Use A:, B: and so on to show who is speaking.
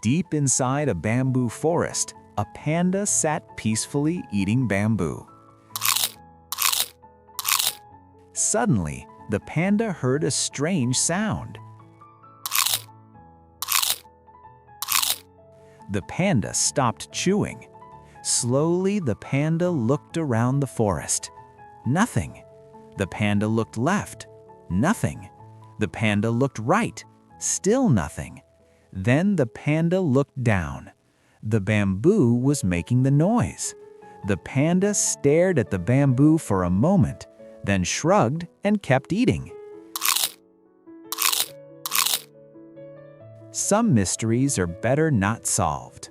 A: Deep inside a bamboo forest, a panda sat peacefully eating bamboo. Suddenly, the panda heard a strange sound. The panda stopped chewing. Slowly, the panda looked around the forest. Nothing. The panda looked left. Nothing. The panda looked right. Still nothing. Then the panda looked down. The bamboo was making the noise. The panda stared at the bamboo for a moment, then shrugged and kept eating. Some mysteries are better not solved.